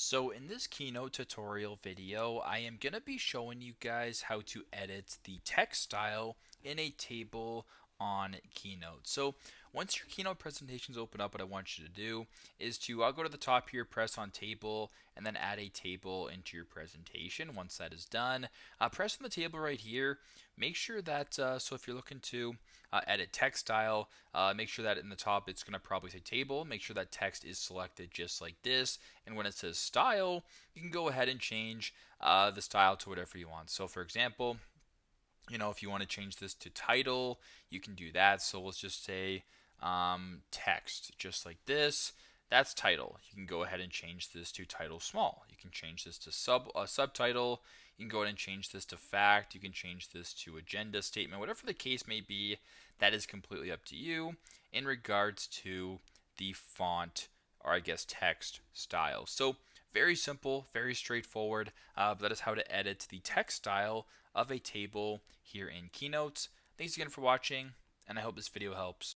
So in this Keynote tutorial video, I am going to be showing you guys how to edit the text style in a table on Keynote. So once your Keynote presentations open up, what I want you to do is to go to the top here, press on table, and then add a table into your presentation. Once that is done, press on the table right here. Make sure that, so if you're looking to edit text style, make sure that in the top it's going to probably say table. Make sure that text is selected just like this. And when it says style, you can go ahead and change the style to whatever you want. So for example, if you want to change this to title, you can do that. So let's just say text, just like this. That's title. You can go ahead and change this to title small. You can change this to subtitle. You can go ahead and change this to fact. You can change this to agenda statement. Whatever the case may be, that is completely up to you in regards to the font, or I guess text style. So very simple, very straightforward, but that is how to edit the text style of a table here in Keynote. Thanks again for watching, and I hope this video helps.